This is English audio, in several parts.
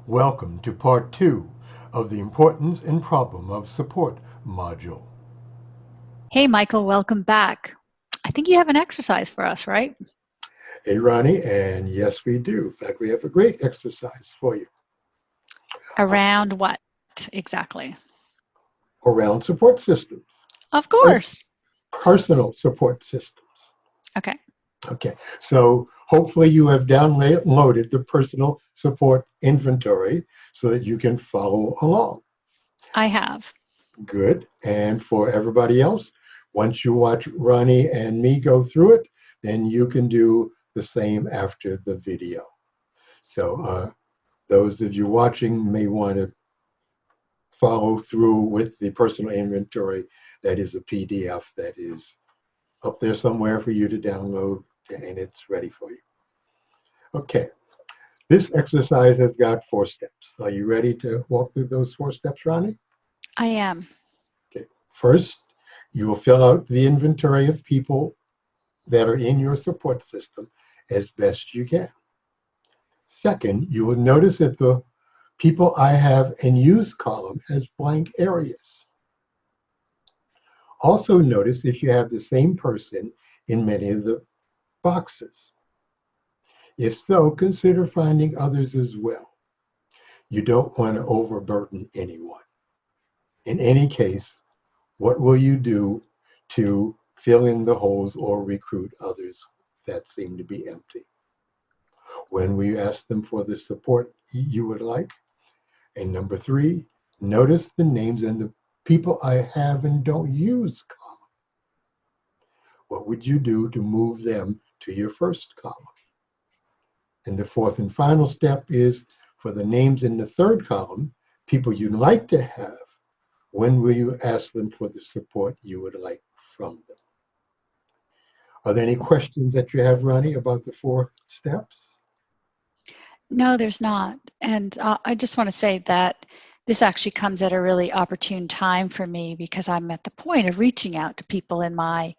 Welcome to part 2 of the Importance and Problem of Support module. Hey, Michael, welcome back. I think you have an exercise for us, right? Hey, Ronnie, and yes, we do. In fact, we have a great exercise for you Around what exactly? around support systems, Of pers- course. personal support systems. Okay, Okay, so hopefully you have downloaded the personal support inventory so that you can follow along. I have. Good. And for everybody else, once you watch Ronnie and me go through it, then you can do the same after the video. So those of you watching may want to follow through with the personal inventory. That is a PDF that is up there somewhere for you to download, and it's ready for you. Okay, this exercise has got 4 steps. Are you ready to walk through those 4 steps, Ronnie? I am. Okay. First, you will fill out the inventory of people that are in your support system as best you can. Second, you will notice that the people I have and use column has blank areas. Also notice if you have the same person in many of the boxes. If so, consider finding others as well. You don't want to overburden anyone. In any case, what will you do to fill in the holes or recruit others that seem to be empty? When we ask them for the support you would like. And number 3, notice the names and the people I have and don't use column. What would you do to move them to your first column? And the 4th and final step is for the names in the 3rd column, people you'd like to have, when will you ask them for the support you would like from them? Are there any questions that you have, Ronnie, about the 4 steps? No, there's not. And I just want to say that this actually comes at a really opportune time for me because I'm at the point of reaching out to people in my,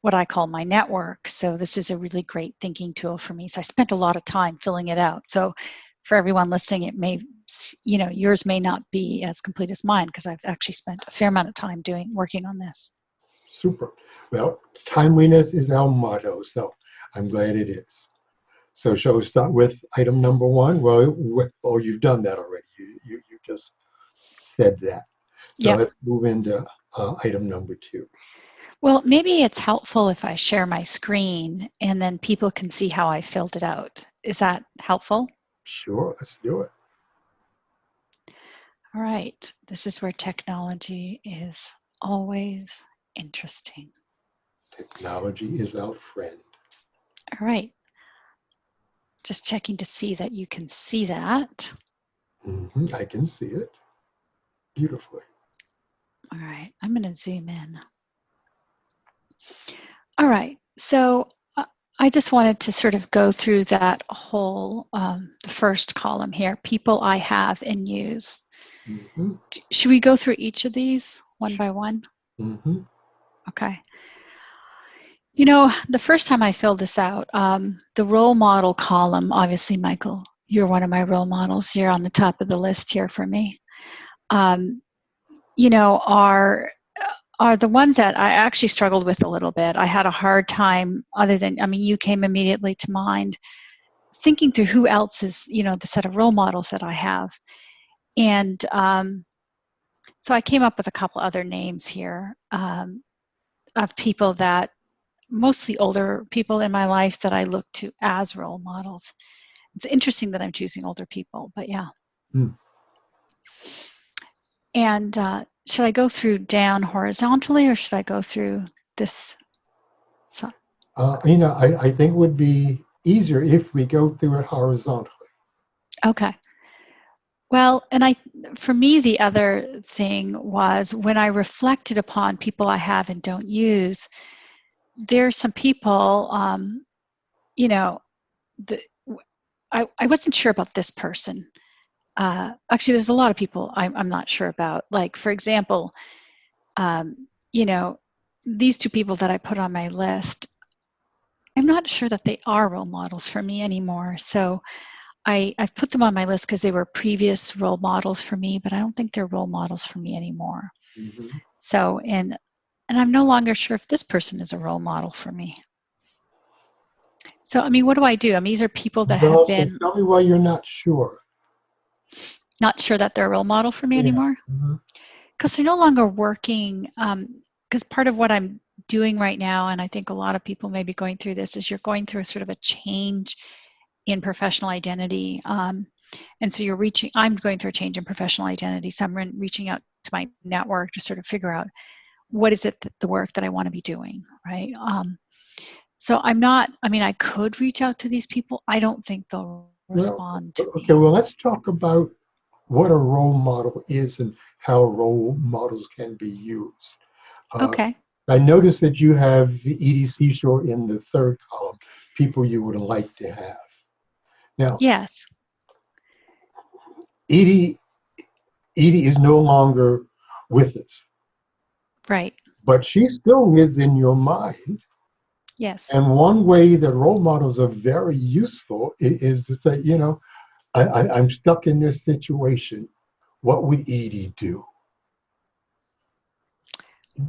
what I call my network. So this is a really great thinking tool for me. So I spent a lot of time filling it out. So for everyone listening, it may, yours may not be as complete as mine because I've actually spent a fair amount of time working on this. Super. Well, timeliness is our motto, so I'm glad it is. So shall we start with item number 1? Well, you've done that already. You just said that. So Yeah. let's move into item number 2. Well, maybe it's helpful if I share my screen and then people can see how I filled it out. Is that helpful? Sure, let's do it. All right. This is where technology is always interesting. Technology is our friend. All right. Just checking to see that you can see that. I can see it beautifully. All right. I'm going to zoom in. All right. So I just wanted to sort of go through that whole, the first column here, people I have and use. Should we go through each of these one by one? Okay. You know, the first time I filled this out, the role model column, obviously, Michael, you're one of my role models. You're on the top of the list here for me. You know, are the ones that I actually struggled with a little bit. I had a hard time, other than, I mean, you came immediately to mind, thinking through who else is, you know, the set of role models that I have. And so I came up with a couple other names here of people that, mostly older people in my life that I look to as role models. It's interesting that I'm choosing older people, but yeah. And should I go through down horizontally or should I go through this? You know, I think it would be easier if we go through it horizontally. Okay. Well, and for me, the other thing was when I reflected upon people I have and don't use, there's some people, you know, I wasn't sure about this person. Actually, there's a lot of people I'm not sure about. Like, for example, you know, these 2 people that I put on my list, I'm not sure that they are role models for me anymore. So I've put them on my list because they were previous role models for me, but I don't think they're role models for me anymore. Mhm. So, and I'm no longer sure if this person is a role model for me. So, I mean, what do I do? I mean, these are people that have Well, so been tell me why you're not sure. not sure that they're a role model for me Yeah. anymore Mhm. because they're no longer working. Because part of what I'm doing right now, and I think a lot of people may be going through this, is you're going through sort of a change in professional identity. And so I'm going through a change in professional identity. So I'm reaching out to my network to sort of figure out what is it the work that I want to be doing, right? So I'm not, I mean, I could reach out to these people. I don't think they'll Well, respond to okay, me. well, let's talk about what a role model is and how role models can be used. Uh, Okay. I noticed that you have the EDC Shore in the third column, people you would like to have. Now, Yes. Edie, Edie is no longer with us, Right. but she still lives in your mind. Yes. And one way that role models are very useful is to say, you know, I'm stuck in this situation. What would Edie do?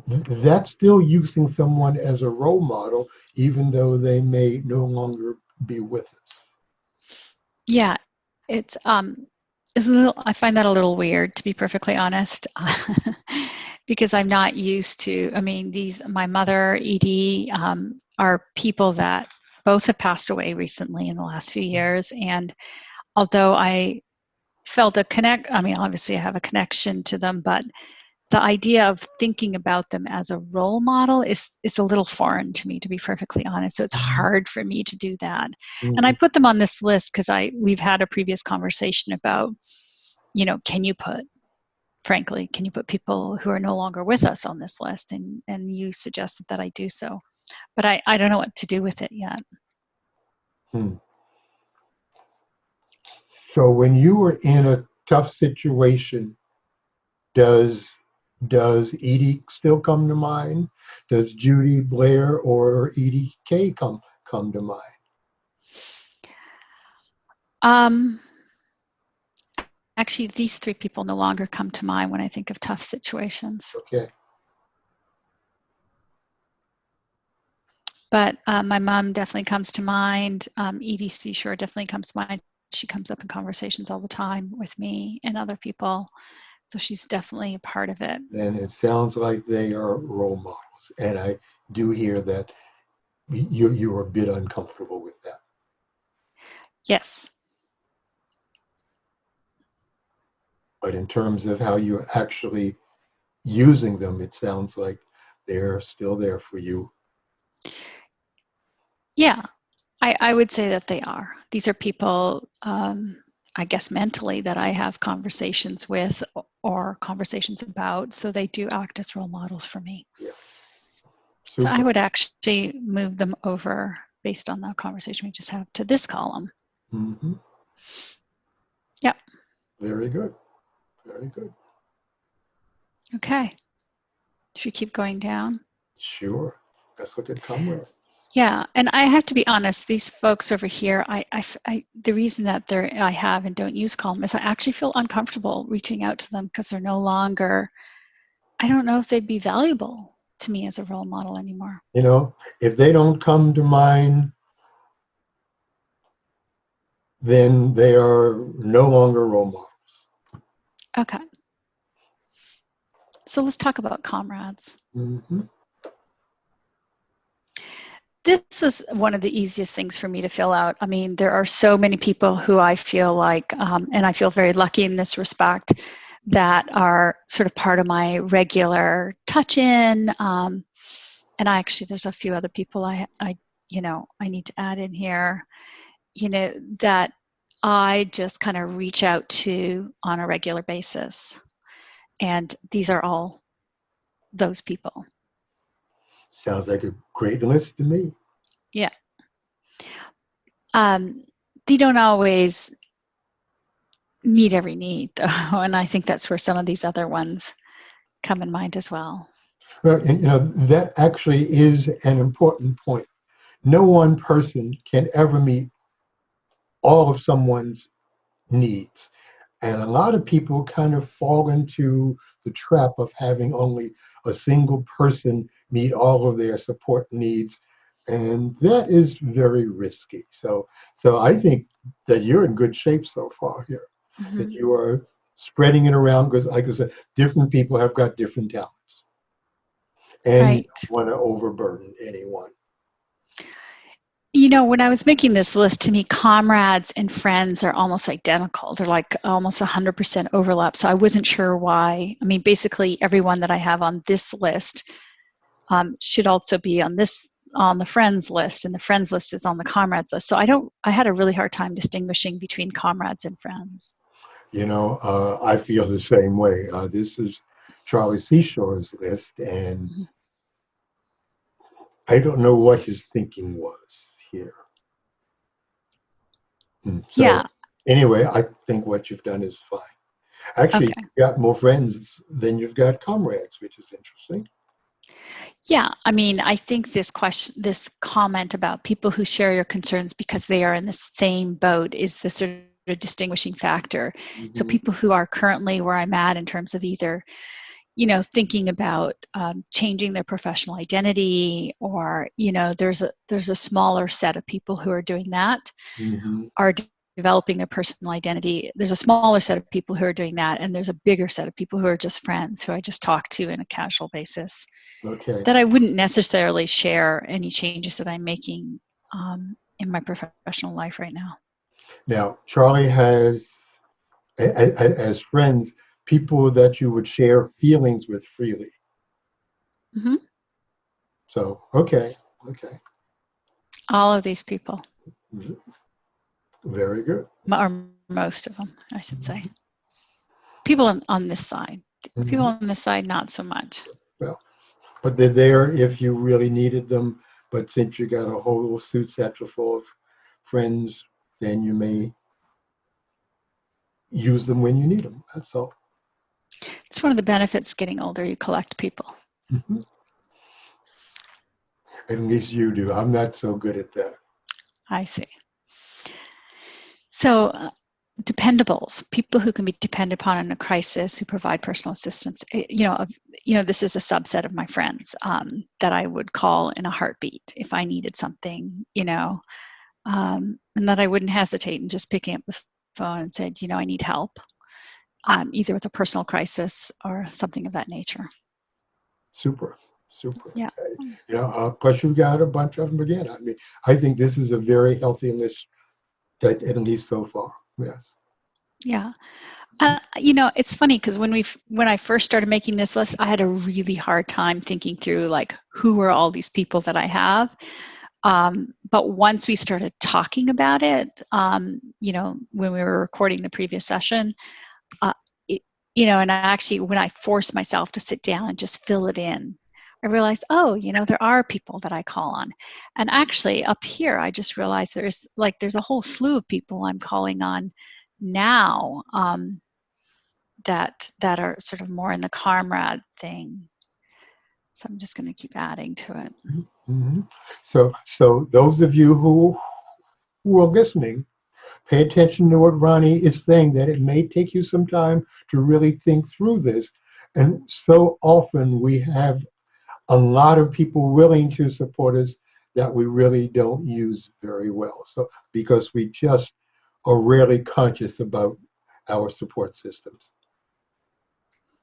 That's still using someone as a role model, even though they may no longer be with us. Yeah. It's it's a little, I find that a little weird, to be perfectly honest, because I'm not used to, I mean, my mother, Edie, are people that both have passed away recently in the last few years. And although I felt I mean, obviously I have a connection to them, but the idea of thinking about them as a role model is a little foreign to me, to be perfectly honest. So it's Mhm. hard for me to do that. And I Mhm. put them on this list because we've had a previous conversation about, frankly, can you put people who are no longer with us on this list? And you suggested that I do so. But I don't know what to do with it yet. Hmm. So when you were in a tough situation, does does Edie still come to mind? Does Judy Blair or Edie Kay come to mind? Um, Actually, these three people no longer come to mind when I think of tough situations. Okay. But my mom definitely comes to mind. Edie Seashore definitely comes to mind. She comes up in conversations all the time with me and other people. So she's definitely a part of it. And it sounds like they are role models. And I do hear that you're a bit uncomfortable with that. Yes. But in terms of how you're actually using them, it sounds like they're still there for you. Yeah, I would say that they are. These are people, I guess, mentally that I have conversations with or conversations about. So they do act as role models for me. Yeah. So I Super. would actually move them over based on the conversation we just had to this column. Hmm. Yep. Very good. Very good. Okay. Should we keep going down? Sure. Let's look at comrades. Yeah, and I have to be honest. These folks over here, the reason that I have and don't use column is I actually feel uncomfortable reaching out to them because they're no longer. I don't know if they'd be valuable to me as a role model anymore. You know, if they don't come to mind, then they are no longer role models. Okay. So let's talk about comrades. Hmm. This was one of the easiest things for me to fill out. I mean, there are so many people who I feel like, and I feel very lucky in this respect, that are sort of part of my regular touch-in. And there's a few other people I need to add in here, that I just kind of reach out to on a regular basis. And these are all those people. Sounds like a great list to me. Yeah. They don't always meet every need, though, and I think that's where some of these other ones come in mind as well. Well, and, you know, that actually is an important point. No one person can ever meet all of someone's needs. And a lot of people kind of fall into the trap of having only a single person meet all of their support needs. And that is very risky. So I think that you're in good shape so far here, that Mhm. you are spreading it around because, like I said, different people have got different talents. And you Right. don't want to overburden anyone. You know, when I was making this list, to me, comrades and friends are almost identical. They're like almost 100% overlap. So I wasn't sure why. I mean, basically, everyone that I have on this list should also be on the friends list, and the friends list is on the comrades list. So I had a really hard time distinguishing between comrades and friends. I feel the same way. This is Charlie Seashore's list, and Mhm. I don't know what his thinking was here. So Yeah. anyway, I think what you've done is fine. Actually, Okay. you've got more friends than you've got comrades, which is interesting. Yeah. I mean, I think this comment about people who share your concerns because they are in the same boat is the sort of distinguishing factor. So Mhm, people who are currently where I'm at in terms of either, thinking about changing their professional identity, or there's a smaller set of people who are doing that, mhm. are developing their personal identity. There's a smaller set of people who are doing that, and there's a bigger set of people who are just friends who I just talk to in a casual basis, Okay. that I wouldn't necessarily share any changes that I'm making in my professional life right now. Now, Charlie has, as friends, people that you would share feelings with freely. Hmm. So, okay, okay, All of these people, v- very good. or most of them, I should say. People on this side. People Mhm. on this side, not so much. Well, but they're there if you really needed them. But since you got a whole suit satchel full of friends, then you may use them when you need them. That's all. It's one of the benefits getting older. You collect people. Mhm. At least you do. I'm not so good at that. I see. So, dependables, people who can be depended upon in a crisis, who provide personal assistance. This is a subset of my friends that I would call in a heartbeat if I needed something. And that I wouldn't hesitate in just picking up the phone and said, I need help, either with a personal crisis or something of that nature. Super, super. Yeah. Plus you've got a bunch of them again. I mean, I think this is a very healthy list, that at least so far. Yes. Yeah. It's funny because when I first started making this list, I had a really hard time thinking through like who are all these people that I have. But once we started talking about it, when we were recording the previous session, uh, it, and actually when I forced myself to sit down and just fill it in, I realized, oh, there are people that I call on. And actually up here, I just realized there's a whole slew of people I'm calling on now, that are sort of more in the comrade thing. So I'm just going to keep adding to it. Hmm. So those of you who are listening, pay attention to what Ronnie is saying, that it may take you some time to really think through this. And so often we have a lot of people willing to support us that we really don't use very well. So because we just are rarely conscious about our support systems.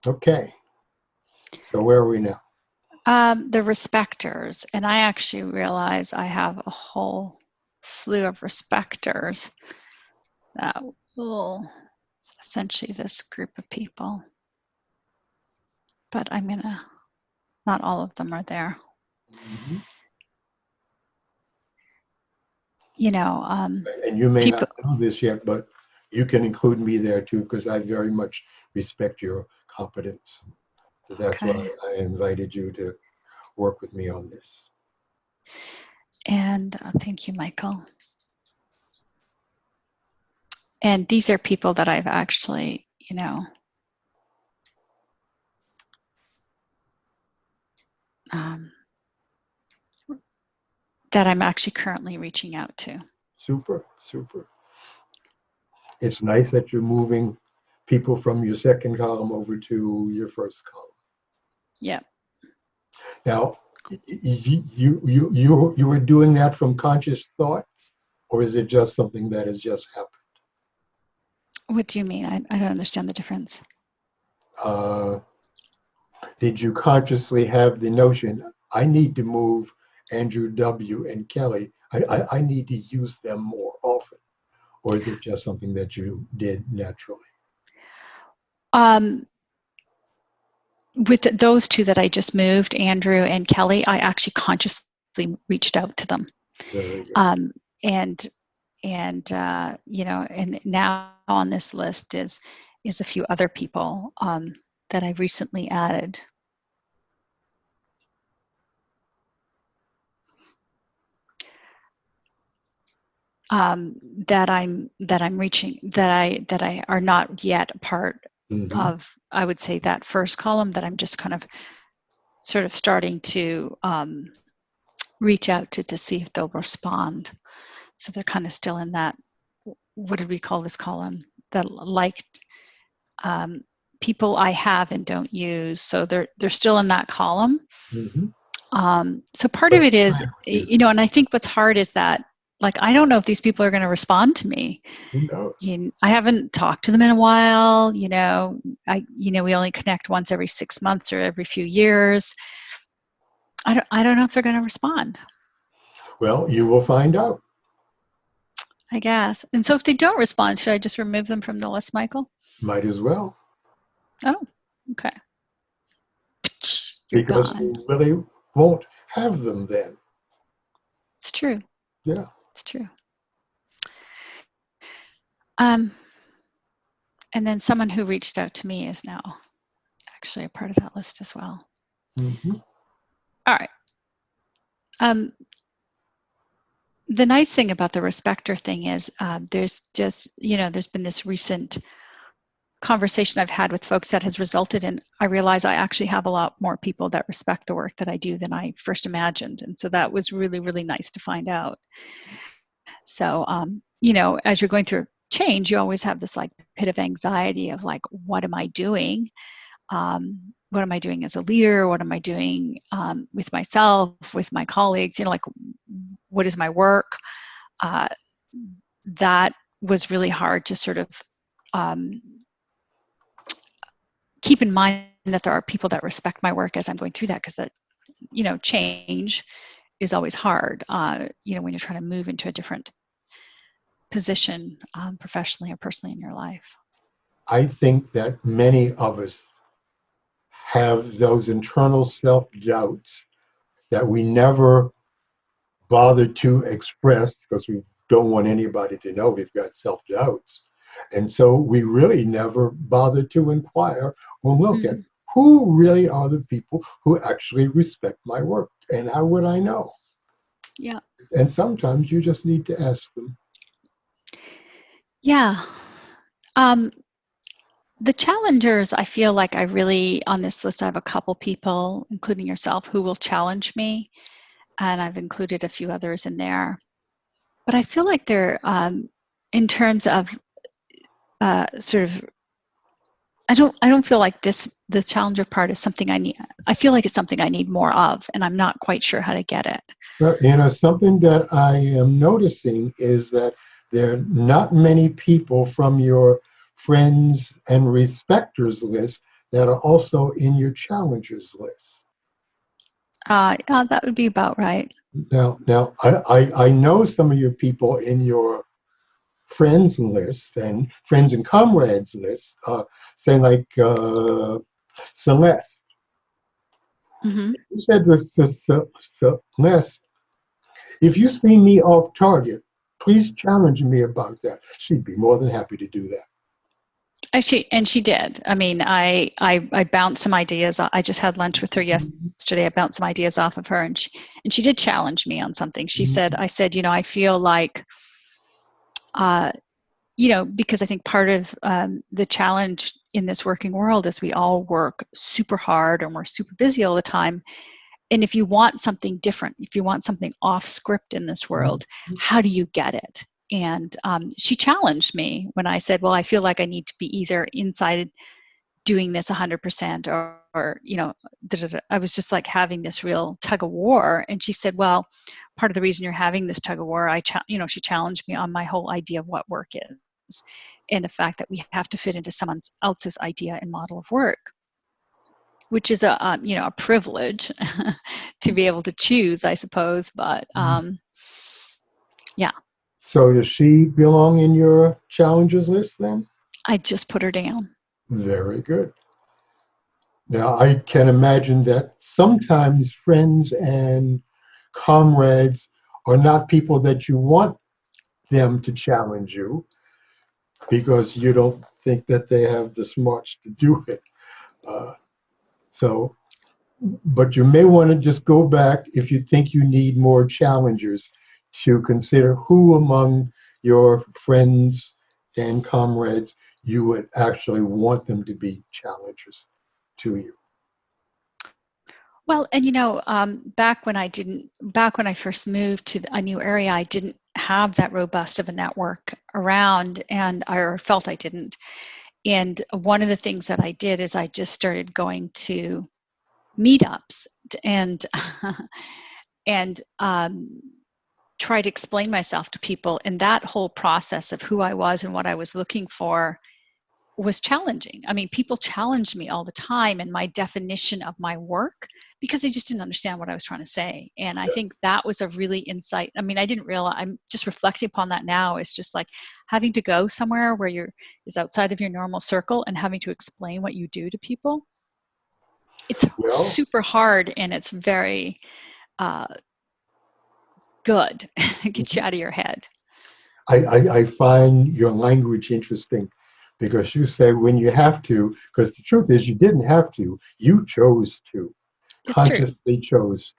Okay, so where are we now? The respecters, and I actually realize I have a whole slew of respecters that will essentially this group of people, but not all of them are there. Mhm. You know, And you may people, not know this yet, but you can include me there too, because I very much respect your competence. So that's why okay. I invited you to work with me on this. And thank you, Michael. And these are people that I've actually, um, that I'm actually currently reaching out to. Super, super. It's nice that you're moving people from your second column over to your first column. Yeah. Now, you were doing that from conscious thought, or is it just something that has just happened? What do you mean? I don't understand the difference. Did you consciously have the notion, I need to move Andrew W. and Kelly, I need to use them more often? Or is it just something that you did naturally? With those two that I just moved, Andrew and Kelly, I actually consciously reached out to them. Very good. And now on this list is a few other people that I recently added. That I'm reaching, that I are not yet a part of, I would say, that first column, that I'm just kind of sort of starting to reach out to see if they'll respond. So they're kind of still in that, what did we call this column? That liked people I have and don't use. So they're still in that column. So part of it is, and I think what's hard is that, like, I don't know if these people are going to respond to me. Who knows? I haven't talked to them in a while. We only connect once every 6 months or every few years. I don't know if they're going to respond. Well, you will find out. I guess. And so if they don't respond, should I just remove them from the list, Michael? Might as well. Oh, okay. You're because gone. You really won't have them then. It's true. Yeah. It's true. And then someone who reached out to me is now actually a part of that list as well. All right. The nice thing about the respecter thing is there's just, there's been this recent conversation I've had with folks that has resulted in, I realize I actually have a lot more people that respect the work that I do than I first imagined. And so that was really, really nice to find out. So, as you're going through change, you always have this like pit of anxiety of like, what am I doing? What am I doing as a leader? What am I doing with myself, with my colleagues? Like, what is my work? That was really hard to sort of keep in mind that there are people that respect my work as I'm going through that, because that, change is always hard, when you're trying to move into a different position professionally or personally in your life. I think that many of us have those internal self-doubts that we never bother to express because we don't want anybody to know we've got self-doubts. And so we really never bother to inquire or look at who really are the people who actually respect my work, and how would I know? Yeah. And sometimes you just need to ask them. Yeah. The challengers, I feel like I really, on this list, I have a couple people, including yourself, who will challenge me. And I've included a few others in there. But I feel like they're, in terms of sort of, I don't feel like the challenger part is something I need. I feel like it's something I need more of, and I'm not quite sure how to get it. Well, something that I am noticing is that there are not many people from your friends and respecters list that are also in your challengers list. Yeah, that would be about right. Now, I know some of your people in your friends list and friends and comrades list, say like Celeste. You said Celeste, if you see me off target, please challenge me about that. She'd be more than happy to do that. She did. I mean, I bounced some ideas. I just had lunch with her yesterday. I bounced some ideas off of her, and she did challenge me on something. She said, I said, I feel like, because I think part of the challenge in this working world is we all work super hard and we're super busy all the time. And if you want something different, if you want something off script in this world, how do you get it? And she challenged me when I said, well, I feel like I need to be either inside doing this 100% or I was just like having this real tug of war. And she said, well, part of the reason you're having this tug of war, she challenged me on my whole idea of what work is and the fact that we have to fit into someone else's idea and model of work, which is a privilege to be able to choose, I suppose. But yeah. So does she belong in your challenges list then? I just put her down. Very good. Now, I can imagine that sometimes friends and comrades are not people that you want them to challenge you because you don't think that they have the smarts to do it. But you may want to just go back if you think you need more challengers to consider who among your friends and comrades you would actually want them to be challengers to you. Well, and back when I first moved to a new area, I didn't have that robust of a network around, or felt I didn't. And one of the things that I did is I just started going to meetups and try to explain myself to people. And that whole process of who I was and what I was looking for was challenging. I mean, people challenged me all the time in my definition of my work because they just didn't understand what I was trying to say. And I think that was a really insight. I mean, I didn't realize, I'm just reflecting upon that now. It's just like having to go somewhere where is outside of your normal circle and having to explain what you do to people. It's super hard and it's very good. Get you out of your head. I find your language interesting because you say when you have to, because the truth is you didn't have to, you chose to. It's consciously true. chose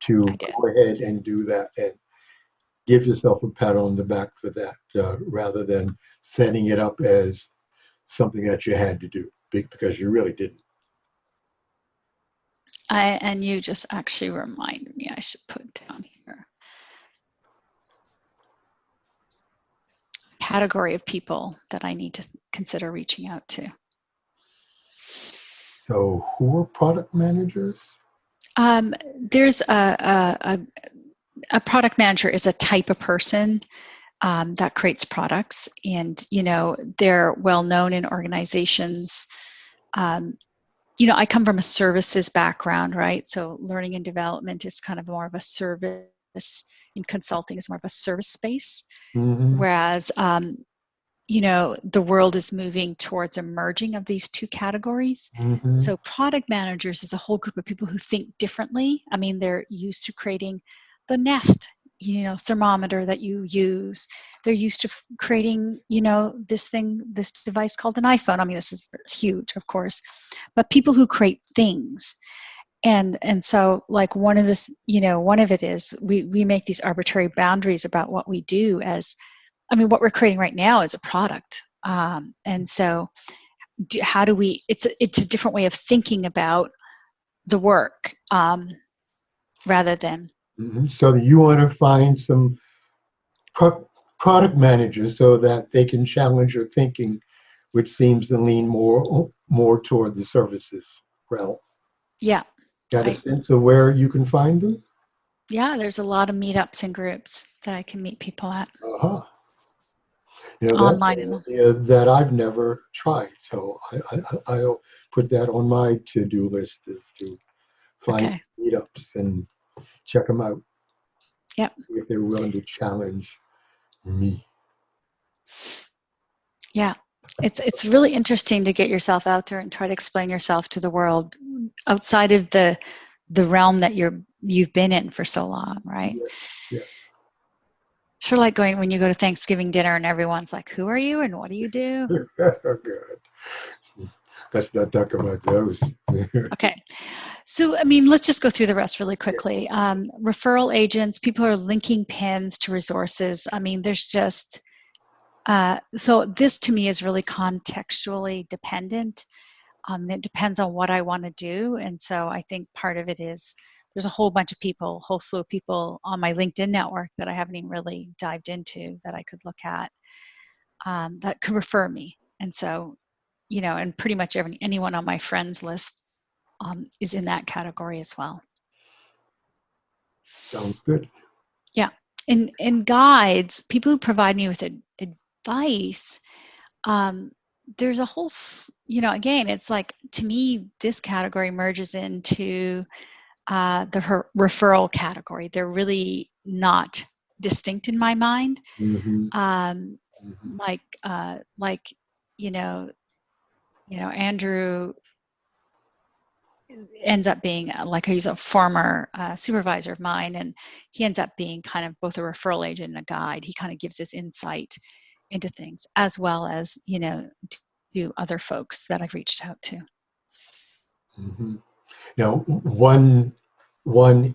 to go ahead and do that and give yourself a pat on the back for that rather than setting it up as something that you had to do because you really didn't. And you just actually reminded me I should put down here category of people that I need to consider reaching out to. So who are product managers? There's a product manager is a type of person that creates products, and they're well known in organizations. I come from a services background, right? So learning and development is kind of more of a service, and consulting is more of a service space. Mm-hmm. Whereas, the world is moving towards a merging of these two categories. Mm-hmm. So product managers is a whole group of people who think differently. I mean, they're used to creating the Nest, thermometer that you use. They're used to creating, this device called an iPhone. I mean, this is huge, of course, but people who create things. And so like one of it is we make these arbitrary boundaries about what we do what we're creating right now is a product. And so how do we, it's a different way of thinking about the work rather than. Mm-hmm. So you want to find some product managers so that they can challenge your thinking, which seems to lean more toward the services realm. Yeah. Got a sense of where you can find them? Yeah, there's a lot of meetups and groups that I can meet people at. Uh-huh. Online. That I've never tried. So I'll put that on my to-do list is to find meetups and check them out. Yep. If they're willing to challenge me. Yeah. It's really interesting to get yourself out there and try to explain yourself to the world outside of the realm that you've been in for so long, right? Yeah. Sure, like when you go to Thanksgiving dinner and everyone's like, "Who are you and what do you do?" Good. Let's not talk about those. Okay. So, let's just go through the rest really quickly. Referral agents, people who are linking pins to resources. There's just, so this to me is really contextually dependent. It depends on what I want to do. And so I think part of it is there's a whole bunch of people, whole slew of people on my LinkedIn network that I haven't even really dived into that I could look at, that could refer me. And so, and pretty much anyone on my friends list is in that category as well. Sounds good. Yeah. And guides, people who provide me with advice, there's a whole, again, it's like, to me, this category merges into the referral category. They're really not distinct in my mind. Mm-hmm. Like, Andrew ends up being he's a former supervisor of mine, and he ends up being kind of both a referral agent and a guide. He kind of gives us insight into things, as well as to other folks that I've reached out to. Mm-hmm. Now, one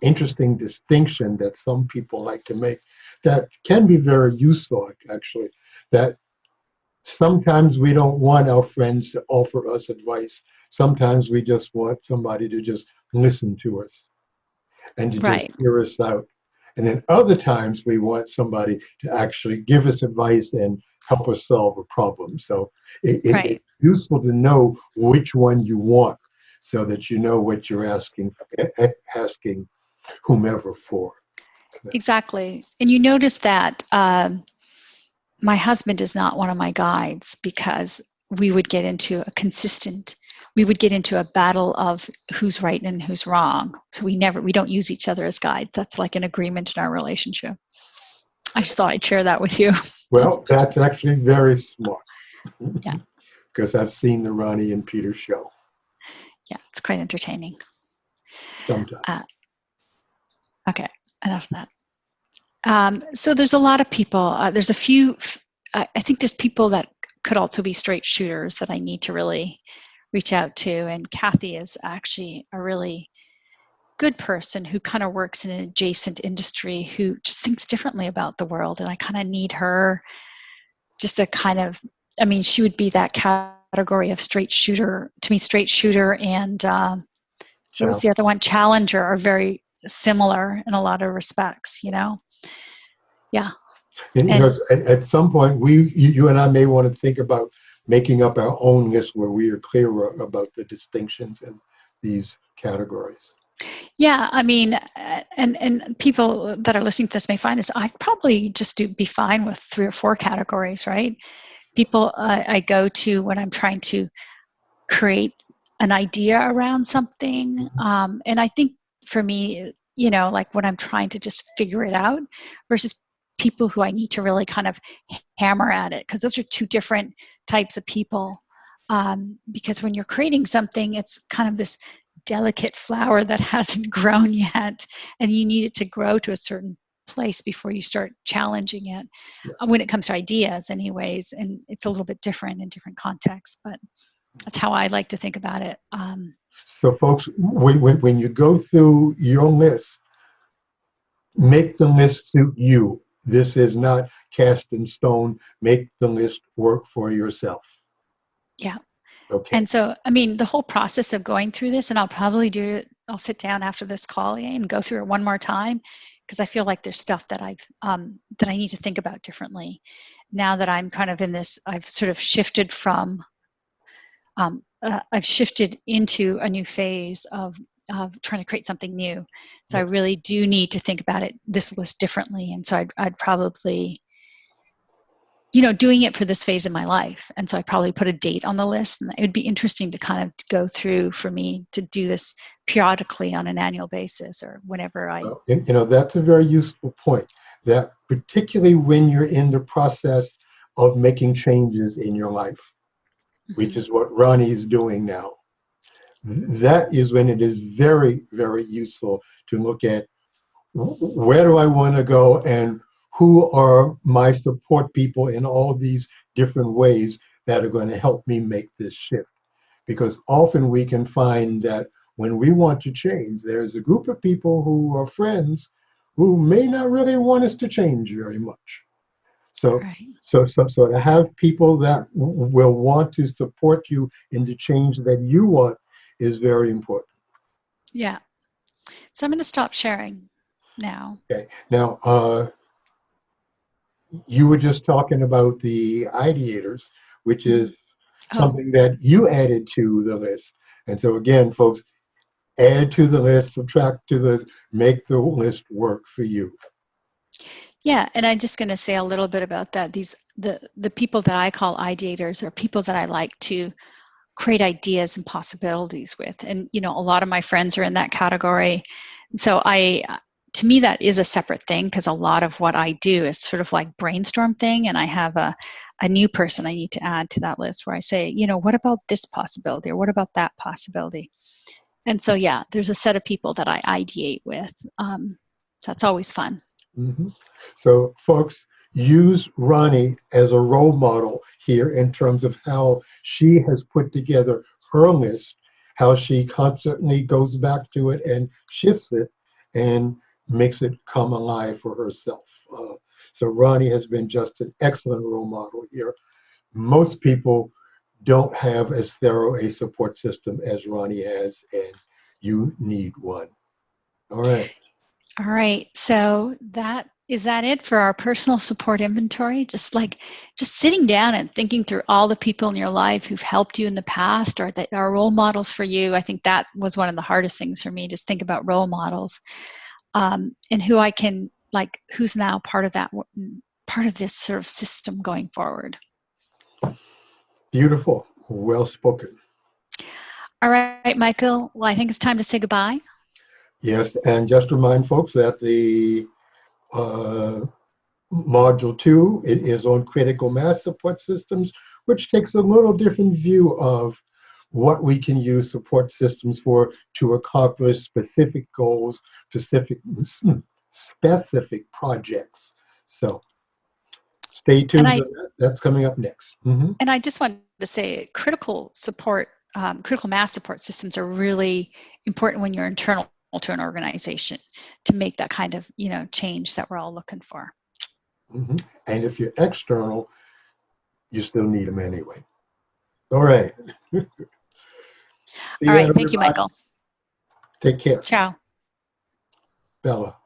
interesting distinction that some people like to make that can be very useful, actually, that sometimes we don't want our friends to offer us advice. Sometimes we just want somebody to just listen to us and to just hear us out. And then other times we want somebody to actually give us advice and help us solve a problem. So it's useful to know which one you want, so that you know what you're asking whomever for. Exactly. And you notice that my husband is not one of my guides, because we would get into a battle of who's right and who's wrong. So we don't use each other as guides. That's like an agreement in our relationship. I just thought I'd share that with you. Well, that's actually very smart. Yeah. Because I've seen the Ronnie and Peter show. Yeah, it's quite entertaining. Sometimes. Okay, enough of that. So there's a lot of people. There's a few. I think there's people that could also be straight shooters that I need to really reach out to. And Kathy is actually a really good person who kind of works in an adjacent industry, who just thinks differently about the world. And I kind of need her just to kind of, she would be that category of straight shooter. To me, straight shooter and what was the other one? Challenger are very similar in a lot of respects, Yeah. And at some point, you and I may want to think about making up our own list where we are clearer about the distinctions in these categories. Yeah, and people that are listening to this may find this. I'd probably just be fine with 3 or 4 categories, right? People I go to when I'm trying to create an idea around something. And I think for me, like when I'm trying to just figure it out, versus people who I need to really kind of hammer at it, because those are 2 different types of people. Because when you're creating something, it's kind of this delicate flower that hasn't grown yet, and you need it to grow to a certain place before you start challenging it. Yes. When it comes to ideas anyways, and it's a little bit different in different contexts, but that's how I like to think about it. So folks, when you go through your list, make the list suit you. This is not cast in stone. Make the list work for yourself. Yeah. Okay. And so, the whole process of going through this, and I'll probably do it, I'll sit down after this call and go through it one more time, because I feel like there's stuff that that I need to think about differently. Now that I'm kind of in this, I've sort of shifted from, I've shifted into a new phase of trying to create something new. So I really do need to think about this list differently. And so I'd probably, doing it for this phase of my life. And so I'd probably put a date on the list, and it would be interesting to kind of go through for me to do this periodically on an annual basis or whenever I. Well, that's a very useful point, that particularly when you're in the process of making changes in your life, which is what Ronnie is doing now. That is when it is very, very useful to look at where do I want to go and who are my support people in all these different ways that are going to help me make this shift. Because often we can find that when we want to change, there's a group of people who are friends who may not really want us to change very much. So, so to have people that will want to support you in the change that you want is very important. Yeah. So I'm going to stop sharing now. Okay. Now, you were just talking about the ideators, which is Oh, something that you added to the list. And so again, folks, add to the list, subtract to the list, make the list work for you. yeah, and I'm just going to say a little bit about that. The people that I call ideators are people that I like to create ideas and possibilities with. And a lot of my friends are in that category. So to me, that is a separate thing, because a lot of what I do is sort of like brainstorm thing, and I have a new person I need to add to that list where I say, what about this possibility, or what about that possibility? And so, yeah, there's a set of people that I ideate with. That's always fun. Mm-hmm. So, folks, use Ronnie as a role model here in terms of how she has put together her list, how she constantly goes back to it and shifts it and makes it come alive for herself. So, Ronnie has been just an excellent role model here. Most people don't have as thorough a support system as Ronnie has, and you need one. All right. All right. So is that it for our personal support inventory? Just sitting down and thinking through all the people in your life who've helped you in the past, or that are role models for you. I think that was one of the hardest things for me, just think about role models, and who I can, who's now part of this sort of system going forward. Beautiful. Well spoken. All right, Michael. Well, I think it's time to say goodbye. Yes, and just remind folks that the uh, module 2, it is on critical mass support systems, which takes a little different view of what we can use support systems for to accomplish specific goals, specific projects. So stay And tuned I for that. That's coming up next. Mhm. And I just wanted to say critical mass support systems are really important when you're internal to an organization, to make that kind of, change that we're all looking for. Mhm. And if you're external, you still need them anyway. All right. See All you, right. Thank you, everybody. Michael. Take care. Ciao. Bella.